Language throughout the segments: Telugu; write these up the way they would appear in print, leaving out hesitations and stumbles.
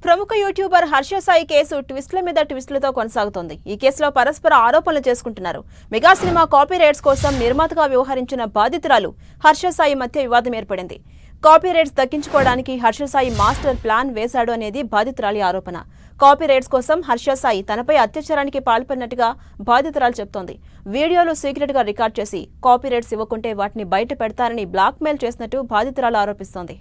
ప్రముఖ యూట్యూబర్ హర్ష సాయి కేసు ట్విస్ట్ల మీద ట్విస్ట్లతో కొనసాగుతోంది. ఈ కేసులో పరస్పర ఆరోపణలు చేసుకుంటున్నారు. మెగా సినిమా కాపీరైట్స్ కోసం నిర్మాతగా వ్యవహరించిన బాధితురాలు హర్ష సాయి మధ్య వివాదం ఏర్పడింది. కాపీరైట్స్ దక్కించుకోవడానికి హర్ష సాయి మాస్టర్ ప్లాన్ వేశాడు అనేది బాధితురాలి ఆరోపణ. కాపీరైట్స్ కోసం హర్ష సాయి తనపై అత్యాచారానికి పాల్పడినట్టుగా బాధితురాలు చెబుతోంది. వీడియోలు సీక్రెట్ గా రికార్డ్ చేసి కాపీరైట్స్ ఇవ్వకుంటే వాటిని బయట పెడతారని బ్లాక్మెయిల్ చేసినట్టు బాధితురాలు ఆరోపిస్తోంది.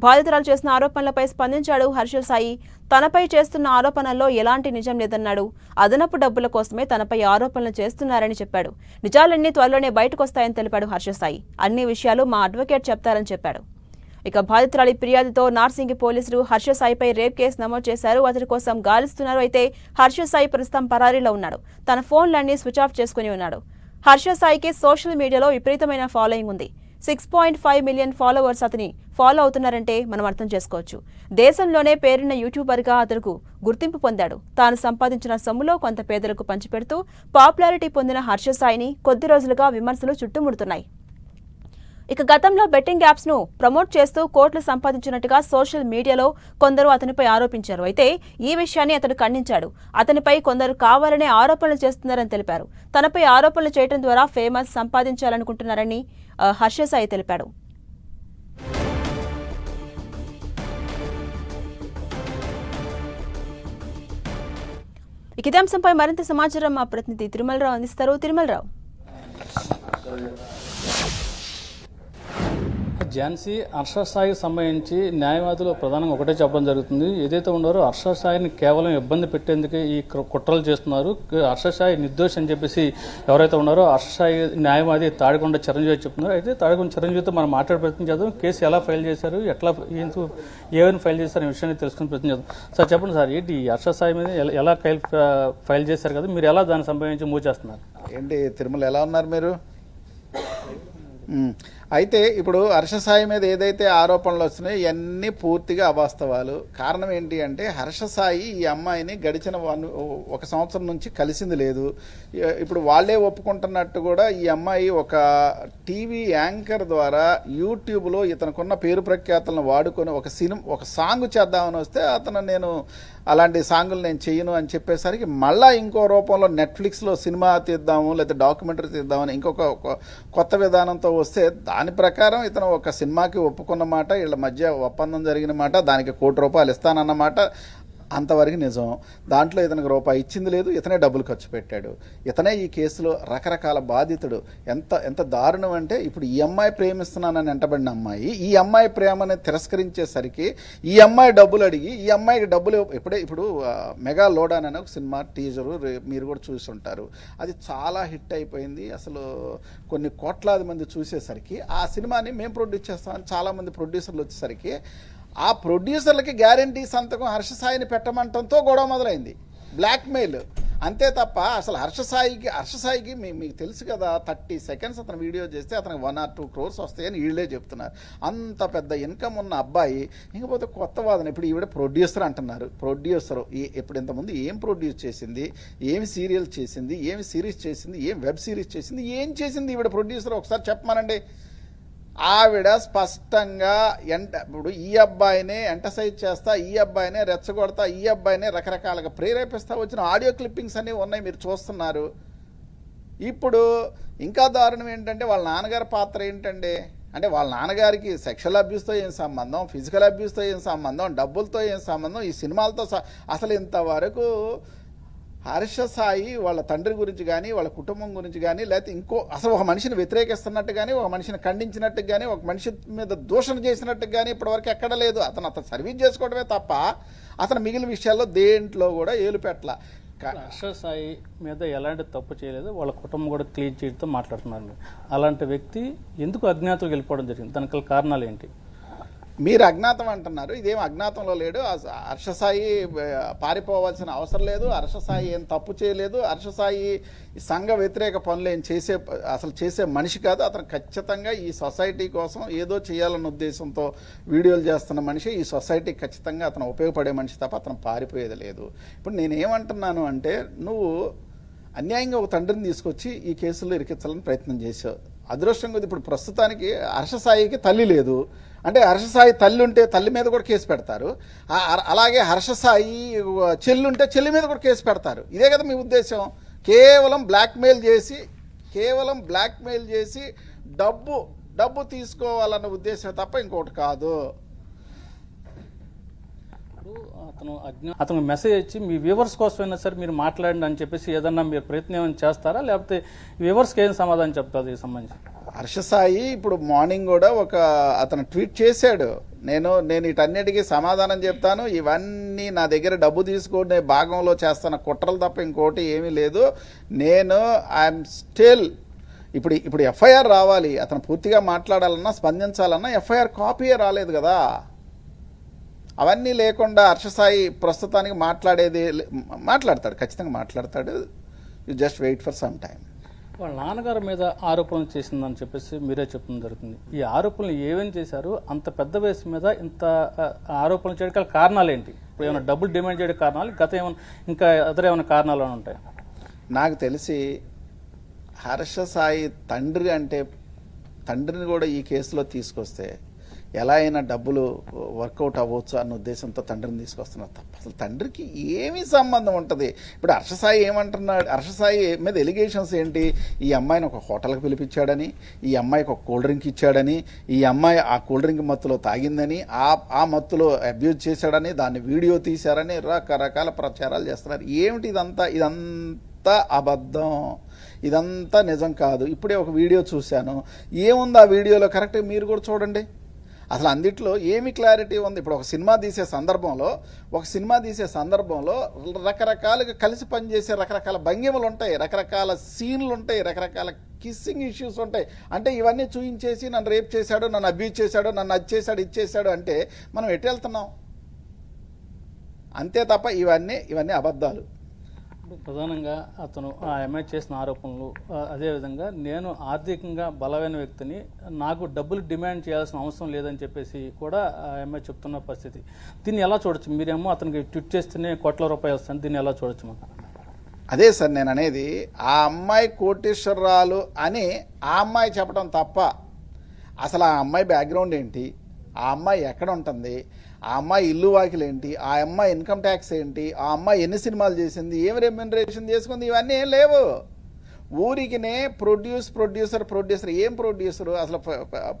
బాధితురాలు చేసిన ఆరోపణలపై స్పందించాడు హర్ష సాయి. తనపై చేస్తున్న ఆరోపణల్లో ఎలాంటి నిజం లేదన్నాడు. అదనపు డబ్బుల కోసమే తనపై ఆరోపణలు చేస్తున్నారని చెప్పాడు. నిజాలన్నీ త్వరలోనే బయటకొస్తాయని తెలిపాడు హర్ష సాయి. అన్ని విషయాలు మా అడ్వకేట్ చెప్తారని చెప్పాడు. ఇక బాధితురాలి ఫిర్యాదుతో నార్సింగి పోలీసులు హర్ష సాయిపై రేప్ కేసు నమోదు చేశారు. అతడి కోసం గాలిస్తున్నారు. అయితే హర్ష సాయి ప్రస్తుతం పరారీలో ఉన్నాడు. తన ఫోన్లన్నీ స్విచ్ ఆఫ్ చేసుకుని ఉన్నాడు. హర్ష సాయికి సోషల్ మీడియాలో విపరీతమైన ఫాలోయింగ్ ఉంది. 6.5 మిలియన్ ఫాలోవర్స్ అతని ఫాలో అవుతున్నారంటే మనం అర్థం చేసుకోవచ్చు. దేశంలోనే పేరున్న యూట్యూబర్గా అతడుకు గుర్తింపు పొందాడు. తాను సంపాదించిన సొమ్ములో కొంత పేదలకు పంచిపెడుతూ పాపులారిటీ పొందిన హర్ష సాయిని కొద్ది రోజులుగా విమర్శలు చుట్టుముడుతున్నాయి. ఇక గతంలో బెట్టింగ్ యాప్స్ ను ప్రమోట్ చేస్తూ కోట్లు సంపాదించినట్టుగా సోషల్ మీడియాలో కొందరు అతనిపై ఆరోపించారు. అయితే ఈ విషయాన్ని అతడు ఖండించాడు. అతనిపై కొందరు కావాలనే ఆరోపణలు చేస్తున్నారని తెలిపారు. తనపై ఆరోపణలు చేయడం ద్వారా ఫేమస్ సంపాదించాలనుకుంటున్నారని హర్ష సాయి తెలిపాడు. ఇదే అంశంపై మరింత సమాచారం మా ప్రతినిధి తిరుమలరావు అందిస్తారు. తిరుమలరావు, ఝాన్సీ హర్ష సాయికి సంబంధించి న్యాయవాదులు ప్రధానంగా ఒకటే చెప్పడం జరుగుతుంది. ఏదైతే ఉన్నారో హర్ష సాయిని కేవలం ఇబ్బంది పెట్టేందుకే ఈ కుట్రలు చేస్తున్నారు. హర్ష సాయి నిర్దోషి అని చెప్పేసి ఎవరైతే ఉన్నారో హర్ష సాయి న్యాయవాది తాడికొండ చిరంజీవి చెప్తున్నారు. అయితే తాడికొండ చిరంజీవితో మనం మాట్లాడే ప్రయత్నం చేద్దాం. కేసు ఎలా ఫైల్ చేశారు, ఎట్లా ఏమైనా ఫైల్ చేశారు అనే విషయాన్ని తెలుసుకునే ప్రయత్నం చేద్దాం. సార్ చెప్పండి సార్, ఏంటి హర్ష సాయి మీద ఎలా ఫైల్ చేశారు కదా, మీరు ఎలా దానికి సంబంధించి మూవ్ చేస్తున్నారు? ఏంటి తిరుమల, ఎలా ఉన్నారు మీరు? అయితే ఇప్పుడు హర్ష సాయి మీద ఏదైతే ఆరోపణలు వస్తున్నాయో ఇవన్నీ పూర్తిగా అవాస్తవాలు. కారణం ఏంటి అంటే హర్ష సాయి ఈ అమ్మాయిని గడిచిన 1 సంవత్సరం నుంచి కలిసింది లేదు. ఇప్పుడు వాళ్ళే ఒప్పుకుంటున్నట్టు కూడా ఈ అమ్మాయి ఒక టీవీ యాంకర్ ద్వారా యూట్యూబ్లో ఇతనుకున్న పేరు ప్రఖ్యాతులను వాడుకొని ఒక సాంగ్ చేద్దామని వస్తే అతను నేను అలాంటి సాంగులు నేను చెయ్యను అని చెప్పేసరికి మళ్ళీ ఇంకో రూపంలో నెట్ఫ్లిక్స్లో సినిమా తీద్దాము లేదా డాక్యుమెంటరీ తీద్దామని ఇంకొక కొత్త విధానంతో వస్తే దాని ప్రకారం ఇతను ఒక సినిమాకి ఒప్పుకున్నమాట, వీళ్ళ మధ్య ఒప్పందం జరిగిన మాట, దానికి ₹1 ఇస్తానన్నమాట, అంతవరకు నిజం. దాంట్లో ఇతనికి రూపాయి ఇచ్చింది లేదు, ఇతనే డబ్బులు ఖర్చు పెట్టాడు. ఇతనే ఈ కేసులో రకరకాల బాధితుడు. ఎంత దారుణం అంటే ఇప్పుడు ఈ అమ్మాయి ప్రేమిస్తున్నానని వెంటబడిన అమ్మాయి ఈ అమ్మాయి ప్రేమని తిరస్కరించేసరికి ఈ అమ్మాయి డబ్బులు అడిగి ఈ అమ్మాయికి డబ్బులు ఇప్పుడు మెగా లోడాన్ అనే ఒక సినిమా టీజరు మీరు కూడా చూస్తుంటారు. అది చాలా హిట్ అయిపోయింది. అసలు కొన్ని కోట్లాది మంది చూసేసరికి ఆ సినిమాని మేము ప్రొడ్యూస్ చేస్తామని చాలామంది ప్రొడ్యూసర్లు వచ్చేసరికి ఆ ప్రొడ్యూసర్లకి గ్యారంటీ సంతకం హర్ష సాయిని పెట్టమంటంతో గొడవ మొదలైంది. బ్లాక్మెయిల్ అంతే తప్ప అసలు హర్ష సాయికి మీకు తెలుసు కదా, 30 సెకండ్స్ అతను వీడియో చేస్తే అతనికి 1 or 2 crores వస్తాయని వీళ్ళే చెప్తున్నారు. అంత పెద్ద ఇన్కమ్ ఉన్న అబ్బాయి ఇంకపోతే కొత్త వాదన. ఇప్పుడు ఈవిడ ప్రొడ్యూసర్ అంటున్నారు. ప్రొడ్యూసర్ ఇప్పుడు ఇంతకుముందు ఏం ప్రొడ్యూస్ చేసింది, ఏమి సీరియల్ చేసింది, ఏమి సిరీస్ చేసింది, ఏం వెబ్ సిరీస్ చేసింది, ఏం చేసింది ఈవిడ ప్రొడ్యూసర్ ఒకసారి చెప్పమనండి. ఆవిడ స్పష్టంగా ఇప్పుడు ఈ అబ్బాయినే ఎంటసైజ్ చేస్తా, ఈ అబ్బాయినే రెచ్చగొడతా, ఈ అబ్బాయినే రకరకాలుగా ప్రేరేపిస్తా వచ్చిన ఆడియో క్లిప్పింగ్స్ అన్నీ ఉన్నాయి, మీరు చూస్తున్నారు. ఇప్పుడు ఇంకా దారుణం ఏంటంటే వాళ్ళ నాన్నగారి పాత్ర ఏంటంటే, అంటే వాళ్ళ నాన్నగారికి సెక్షువల్ అబ్యూస్తో ఏం సంబంధం, ఫిజికల్ అబ్యూస్తో ఏం సంబంధం, డబ్బులతో ఏం సంబంధం, ఈ సినిమాలతో అసలు ఇంతవరకు హర్ష సాయి వాళ్ళ తండ్రి గురించి కానీ వాళ్ళ కుటుంబం గురించి కానీ లేకపోతే అసలు ఒక మనిషిని వ్యతిరేకిస్తున్నట్టు కానీ ఒక మనిషిని ఖండించినట్టు కానీ ఒక మనిషి మీద దూషణ చేసినట్టు కానీ ఇప్పటివరకు ఎక్కడ లేదు. అతను సర్వీస్ చేసుకోవడమే తప్ప అతను మిగిలిన విషయాల్లో దేంట్లో కూడా ఏలు పెట్టల. హర్ష సాయి మీద ఎలాంటి తప్పు చేయలేదు, వాళ్ళ కుటుంబం కూడా క్లీన్ చేయడంతో మాట్లాడుతున్నారు. అలాంటి వ్యక్తి ఎందుకు అజ్ఞాతం వెళ్ళిపోవడం జరిగింది, దానికి కారణాలు ఏంటి? మీరు అజ్ఞాతం అంటున్నారు, ఇదేం అజ్ఞాతంలో లేడు. హర్ష సాయి పారిపోవాల్సిన అవసరం లేదు. హర్ష సాయి ఏం తప్పు చేయలేదు. హర్ష సాయి సంఘ వ్యతిరేక పనులు ఏం చేసే మనిషి కాదు. అతను ఖచ్చితంగా ఈ సొసైటీ కోసం ఏదో చేయాలన్న ఉద్దేశంతో వీడియోలు చేస్తున్న మనిషి. ఈ సొసైటీకి ఖచ్చితంగా అతను ఉపయోగపడే మనిషి తప్ప అతను పారిపోయేది లేదు. ఇప్పుడు నేనేమంటున్నాను అంటే, నువ్వు అన్యాయంగా ఒక తండ్రిని తీసుకొచ్చి ఈ కేసులో ఇరికించాలని ప్రయత్నం చేశావు. అదృష్టం కొద్ది ఇప్పుడు ప్రస్తుతానికి హర్ష సాయికి తల్లి లేదు. అంటే హర్షసాయి తల్లి ఉంటే తల్లి మీద కూడా కేసు పెడతారు, అలాగే హర్షసాయి చెల్లి ఉంటే చెల్లి మీద కూడా కేసు పెడతారు. ఇదే కదా మీ ఉద్దేశం? కేవలం బ్లాక్మెయిల్ చేసి డబ్బు తీసుకోవాలన్న ఉద్దేశం తప్ప ఇంకోటి కాదు. అతను మెసేజ్ ఇచ్చి మీ వ్యూవర్స్ కోసమైనా సరే మీరు మాట్లాడండి అని చెప్పేసి ఏదన్నా మీరు ప్రయత్నం ఏమైనా చేస్తారా, లేకపోతే వ్యూవర్స్కి ఏం సమాధానం చెప్తారు ఈ సంబంధించి? హర్షసాయి ఇప్పుడు మార్నింగ్ కూడా అతను ట్వీట్ చేశాడు, నేను వీటన్నిటికీ సమాధానం చెప్తాను, ఇవన్నీ నా దగ్గర డబ్బు తీసుకునే భాగంలో చేస్తున్న కుట్రలు తప్ప ఇంకోటి ఏమీ లేదు, నేను ఐఎమ్ స్టిల్ ఇప్పుడు ఎఫ్ఐఆర్ రావాలి, అతను పూర్తిగా మాట్లాడాలన్నా స్పందించాలన్నా ఎఫ్ఐఆర్ కాపీయే రాలేదు కదా. అవన్నీ లేకుండా హర్షసాయి ప్రస్తుతానికి మాట్లాడతాడు, ఖచ్చితంగా మాట్లాడతాడు. You just wait for some time. వాళ్ళ నాన్నగారి మీద ఆరోపణలు చేసిందని చెప్పేసి మీరే చెప్పడం జరుగుతుంది. ఈ ఆరోపణలు ఏమేమి చేశారు? అంత పెద్ద వయసు మీద ఇంత ఆరోపణలు చేయడానికి కారణాలు ఏంటి? ఇప్పుడు ఏమైనా డబ్బులు డిమాండ్ చేయడానికి కారణాలు, ఇంకా అదర్ ఏమైనా కారణాలు ఉంటాయి? నాకు తెలిసి హర్షసాయి తండ్రిని కూడా ఈ కేసులో తీసుకొస్తే ఎలా అయినా డబ్బులు వర్కౌట్ అవ్వచ్చు అన్న ఉద్దేశంతో తండ్రిని తీసుకొస్తున్నారు తప్ప అసలు తండ్రికి ఏమీ సంబంధం ఉంటుంది? ఇప్పుడు హర్షసాయి ఏమంటున్నాడు? హర్షసాయి మీద ఎలిగేషన్స్ ఏంటి? ఈ అమ్మాయిని ఒక హోటల్కి పిలిపించాడని, ఈ అమ్మాయికి ఒక కూల్ డ్రింక్ ఇచ్చాడని, ఈ అమ్మాయి ఆ కూల్ డ్రింక్ మత్తులో తాగిందని, ఆ మత్తులో అబ్యూజ్ చేశాడని, దాన్ని వీడియో తీశారని రకరకాల ప్రచారాలు చేస్తున్నారు. ఏమిటి ఇదంతా అబద్ధం, ఇదంతా నిజం కాదు. ఇప్పుడే ఒక వీడియో చూశాను, ఏముంది ఆ వీడియోలో కరెక్ట్గా మీరు కూడా చూడండి. అసలు అందుట్లో ఏమి క్లారిటీ ఉంది? ఇప్పుడు ఒక సినిమా తీసే సందర్భంలో రకరకాలుగా కలిసి పనిచేసే రకరకాల భంగిమలు ఉంటాయి, రకరకాల సీన్లు ఉంటాయి, రకరకాల కిస్సింగ్ ఇష్యూస్ ఉంటాయి. అంటే ఇవన్నీ చూయించేసి నన్ను రేప్ చేశాడు, నన్ను అబ్యూజ్ చేశాడు, నన్ను అది చేశాడు, ఇది చేశాడు అంటే మనం ఎటు వెళ్తున్నాం? అంతే తప్ప ఇవన్నీ అబద్ధాలు. ప్రధానంగా అతను ఆ అమ్మాయి చేసిన ఆరోపణలు, అదేవిధంగా నేను ఆర్థికంగా బలమైన వ్యక్తిని, నాకు డబ్బులు డిమాండ్ చేయాల్సిన అవసరం లేదని చెప్పేసి కూడా ఆ అమ్మాయి చెప్తున్న పరిస్థితి. దీన్ని ఎలా చూడొచ్చు? మీరేమో అతనికి ట్వీట్ చేస్తేనే కోట్ల రూపాయలు వస్తాను, దీన్ని ఎలా చూడొచ్చు మనం? అదే సార్ నేను అనేది, ఆ అమ్మాయి కోటీశ్వరరాలు అని ఆ అమ్మాయి చెప్పడం తప్ప అసలు ఆ అమ్మాయి బ్యాక్గ్రౌండ్ ఏంటి, ఆ అమ్మాయి ఎక్కడ ఉంటుంది, ఆ అమ్మాయి ఇల్లు వాకిలు ఏంటి, ఆ అమ్మాయి ఇన్కమ్ ట్యాక్స్ ఏంటి, ఆ అమ్మాయి ఎన్ని సినిమాలు చేసింది, ఏమి రెమ్యూనరేషన్ చేసుకుంది, ఇవన్నీ ఏం లేవు. ఊరికినే ప్రొడ్యూసర్ ఏం ప్రొడ్యూసరు? అసలు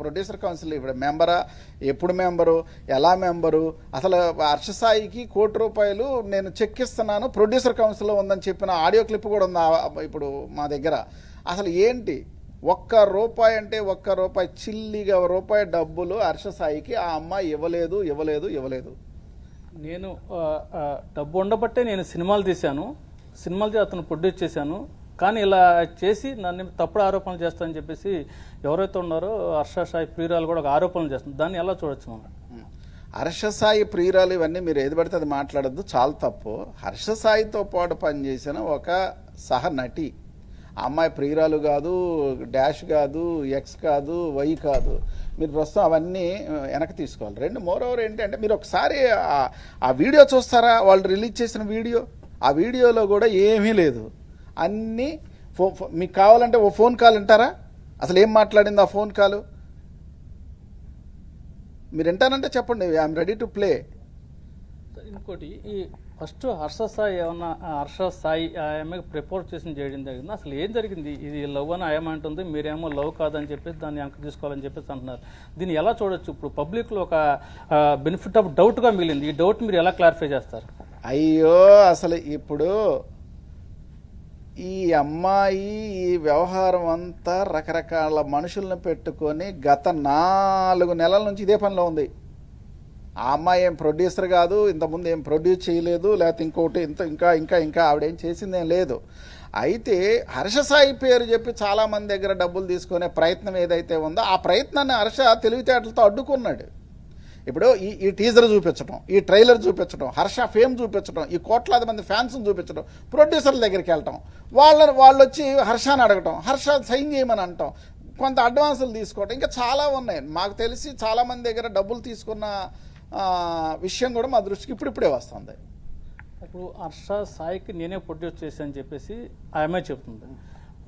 ప్రొడ్యూసర్ కౌన్సిల్ ఇప్పుడు మెంబరా, ఎప్పుడు మెంబరు, ఎలా మెంబరు? అసలు హర్షసాయికి ₹1 నేను చెక్ ఇస్తున్నాను ప్రొడ్యూసర్ కౌన్సిల్లో ఉందని చెప్పిన ఆడియో క్లిప్ కూడా ఉంది ఇప్పుడు మా దగ్గర. అసలు ఏంటి? ₹1 అంటే ₹1 చిల్లిగా రూపాయి డబ్బులు హర్షసాయికి ఆ అమ్మాయి ఇవ్వలేదు. నేను డబ్బు ఉండబట్టే నేను సినిమాలు తీశాను, అతను ప్రొడ్యూస్ చేశాను, కానీ ఇలా చేసి నన్ను తప్పుడు ఆరోపణలు చేస్తానని చెప్పేసి ఎవరైతే ఉన్నారో హర్షసాయి ప్రియురాలు కూడా ఒక ఆరోపణలు చేస్తుంది. దాన్ని ఎలా చూడొచ్చు మనం? హర్షసాయి ప్రియురాలు ఇవన్నీ మీరు ఏది పడితే అది మాట్లాడద్దు, చాలా తప్పు. హర్షసాయితో పాటు పనిచేసిన ఒక సహ నటి, ఆ అమ్మాయి ప్రియురాలు కాదు, డాష్ కాదు, ఎక్స్ కాదు, వై కాదు. మీరు ప్రస్తుతం అవన్నీ వెనక్కి తీసుకోవాలి. మోరోవర్ ఏంటంటే మీరు ఒకసారి ఆ వీడియో చూస్తారా? వాళ్ళు రిలీజ్ చేసిన వీడియో, ఆ వీడియోలో కూడా ఏమీ లేదు. అన్నీ మీకు కావాలంటే ఓ ఫోన్ కాల్ వింటారా? అసలు ఏం మాట్లాడింది ఆ ఫోన్ కాలు? మీరు వింటానంటే చెప్పండి, ఐఎమ్ రెడీ టు ప్లే. ఇంకోటి, ఈ ఫస్ట్ హర్షసాయి ఆమెకు ప్రపోజ్ చేసి చేయడం జరిగింది. అసలు ఏం జరిగింది? ఇది లవ్ అని ఆమె అంటుంది, మీరేమో లవ్ కాదని చెప్పేసి దాన్ని అంక తీసుకోవాలని చెప్పేసి అంటున్నారు. దీన్ని ఎలా చూడొచ్చు? ఇప్పుడు పబ్లిక్లో ఒక బెనిఫిట్ ఆఫ్ డౌట్గా మిగిలింది. ఈ డౌట్ మీరు ఎలా క్లారిఫై చేస్తారు? అయ్యో, అసలు ఇప్పుడు ఈ అమ్మాయి ఈ వ్యవహారం అంతా రకరకాల మనుషులను పెట్టుకొని గత 4 నెలల నుంచి ఇదే పనిలో ఉంది. ఆ అమ్మాయి ఏం ప్రొడ్యూసర్ కాదు, ఇంతకుముందు ఏం ప్రొడ్యూస్ చేయలేదు, లేకపోతే ఇంకోటి ఇంకా ఆవిడేం చేసిందేం లేదు. అయితే హర్షసాయి పేరు చెప్పి చాలామంది దగ్గర డబ్బులు తీసుకునే ప్రయత్నం ఏదైతే ఉందో ఆ ప్రయత్నాన్ని హర్ష తెలివితేటలతో అడ్డుకున్నాడు. ఇప్పుడు ఈ టీజర్ చూపించడం, ఈ ట్రైలర్ చూపించడం, హర్ష ఫేమ్ చూపించడం, ఈ కోట్లాది మంది ఫ్యాన్స్ని చూపించడం, ప్రొడ్యూసర్ల దగ్గరికి వెళ్ళటం, వాళ్ళు వచ్చి హర్షని అడగటం, హర్ష సైన్ చేయమని అంటాం, కొంత అడ్వాన్సులు తీసుకోవటం, ఇంకా చాలా ఉన్నాయి. మాకు తెలిసి చాలామంది దగ్గర డబ్బులు తీసుకున్న విషయం కూడా మా దృష్టికి ఇప్పుడిప్పుడే వస్తుంది. ఇప్పుడు హర్షసాయికి నేనే ప్రొడ్యూస్ చేశానని చెప్పేసి ఆమె చెప్తుంది.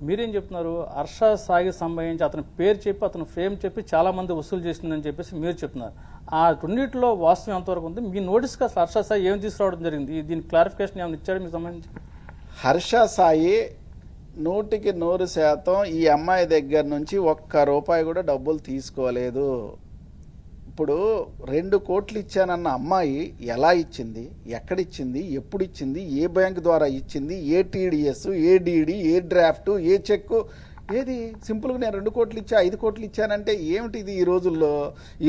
మీరేం చెప్తున్నారు? హర్ష సాయికి సంబంధించి అతని పేరు చెప్పి అతను ఫేమ్ చెప్పి చాలా మంది వసూలు చేసిందని చెప్పేసి మీరు చెప్తున్నారు. ఆ రెండింటిలో వాస్తవం ఎంతవరకు ఉంది? మీ నోటీస్కి అసలు హర్ష సాయి ఏం తీసుకురావడం జరిగింది? దీని క్లారిఫికేషన్ ఏమైనా ఇచ్చాడు మీకు సంబంధించి? హర్ష సాయి 100% ఈ అమ్మాయి దగ్గర నుంచి ఒక్క రూపాయి కూడా డబ్బులు తీసుకోలేదు. ఇప్పుడు 2 కోట్లు ఇచ్చానన్న అమ్మాయి ఎలా ఇచ్చింది, ఎక్కడిచ్చింది, ఎప్పుడు ఇచ్చింది, ఏ బ్యాంక్ ద్వారా ఇచ్చింది, ఏ టీడీఎస్, ఏ డీడీ, ఏ డ్రాఫ్ట్, ఏ చెక్కు, ఏది? సింపుల్గా నేను 2 కోట్లు ఇచ్చా, 5 కోట్లు ఇచ్చానంటే ఏమిటి ఇది? ఈ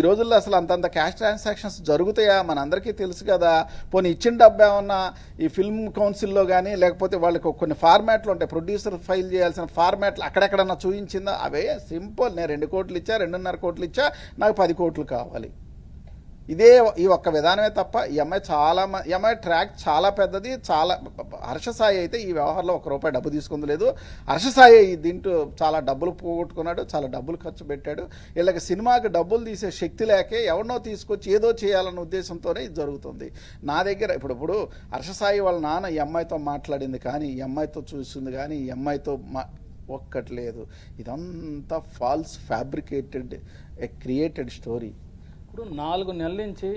రోజుల్లో అసలు అంతంత క్యాష్ ట్రాన్సాక్షన్స్ జరుగుతాయా? మనందరికీ తెలుసు కదా. పోనీ ఇచ్చిన డబ్బు ఏమన్నా ఈ ఫిల్మ్ కౌన్సిల్లో కానీ లేకపోతే వాళ్ళకి కొన్ని ఫార్మాట్లు ఉంటాయి, ప్రొడ్యూసర్ ఫైల్ చేయాల్సిన ఫార్మాట్లు అక్కడెక్కడన్నా చూపించిందా? అవే సింపుల్, నేను 2 కోట్లు ఇచ్చా, 2.5 కోట్లు ఇచ్చా, నాకు 10 కోట్లు కావాలి. ఈ ఒక్క విధానమే తప్ప ఈ అమ్మాయి ట్రాక్ చాలా పెద్దది. హర్ష సాయి అయితే ఈ వ్యవహారంలో 1 రూపాయి డబ్బు తీసుకుంది లేదు. హర్ష సాయి దీంట్లో చాలా డబ్బులు పోగొట్టుకున్నాడు, చాలా డబ్బులు ఖర్చు పెట్టాడు. వీళ్ళకి సినిమాకి డబ్బులు తీసే శక్తి లేకే ఎవరినో తీసుకొచ్చి ఏదో చేయాలన్న ఉద్దేశంతోనే ఇది జరుగుతుంది. నా దగ్గర ఇప్పుడు హర్ష సాయి వాళ్ళ నాన్న ఈ అమ్మాయితో మాట్లాడింది కానీ, ఈ అమ్మాయితో చూసింది కానీ, ఈ అమ్మాయితో ఒక్కటి లేదు. ఇదంతా ఫాల్స్, ఫ్యాబ్రికేటెడ్, క్రియేటెడ్ స్టోరీ. ఇప్పుడు 4 నెలల నుంచి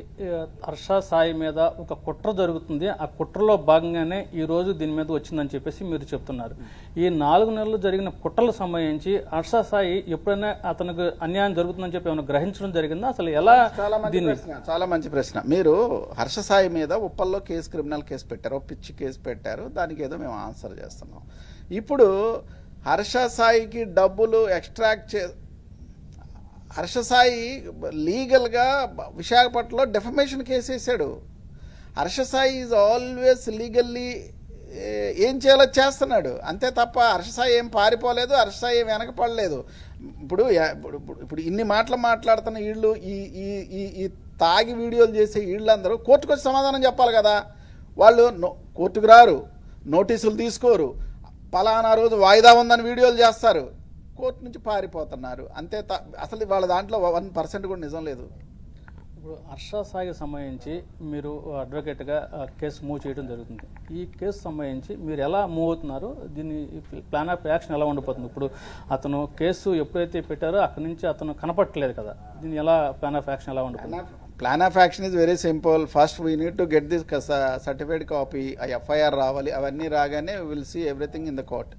హర్ష సాయి మీద ఒక కుట్ర జరుగుతుంది. ఆ కుట్రలో భాగంగానే ఈ రోజు దీని మీద వచ్చిందని చెప్పేసి మీరు చెప్తున్నారు. ఈ 4 నెలలు జరిగిన కుట్రలకు సంబంధించి హర్ష సాయి ఎప్పుడైనా అతనికి అన్యాయం జరుగుతుందని చెప్పి ఏమైనా గ్రహించడం జరిగిందా? అసలు ఎలా? చాలా మంచి ప్రశ్న. మీరు హర్ష సాయి మీద ఉప్పల్లో క్రిమినల్ కేసు పెట్టారు, పిచ్చి కేసు పెట్టారు. దానికి ఏదో మేము ఆన్సర్ చేస్తున్నాం. ఇప్పుడు హర్ష సాయికి డబ్బులు ఎక్స్ట్రాక్ట్ హర్ష సాయి లీగల్గా విశాఖపట్నంలో డెఫమేషన్ కేసు వేసాడు. Harsha Sai is always legally ఏం చేయాలో చేస్తున్నాడు అంతే తప్ప హర్ష సాయి ఏం పారిపోలేదు, హర్ష సాయి ఏం వెనకపడలేదు. ఇప్పుడు ఇన్ని మాటలు మాట్లాడుతున్న వీళ్ళు ఈ తాగి వీడియోలు చేసే వీళ్ళందరూ కోర్టుకు వచ్చి సమాధానం చెప్పాలి కదా. వాళ్ళు కోర్టుకు రారు, నోటీసులు తీసుకోరు, పలానా రోజు వాయిదా ఉందని వీడియోలు చేస్తారు, కోర్టు నుంచి పారిపోతున్నారు అంతే. అసలు వాళ్ళ దాంట్లో 1% కూడా నిజం లేదు. ఇప్పుడు హర్ష సాయికి సంబంధించి మీరు అడ్వకేట్గా కేసు మూవ్ చేయడం జరుగుతుంది. ఈ కేసు సంబంధించి మీరు ఎలా మూవ్ అవుతున్నారు? దీన్ని ప్లాన్ ఆఫ్ యాక్షన్ ఎలా ఉండిపోతుంది? ఇప్పుడు అతను కేసు ఎప్పుడైతే పెట్టారో అక్కడి నుంచి అతను కనపట్టలేదు కదా, దీన్ని ఎలా ప్లాన్ ఆఫ్ యాక్షన్ ఎలా ఉండిపోతుంది? Plan of action is very simple. First we need to get this certified copy, FIR రావాలి. అవన్నీ రాగానే will see everything in the court.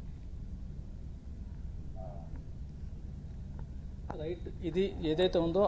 Right, ఇది ఏదైతే ఉందో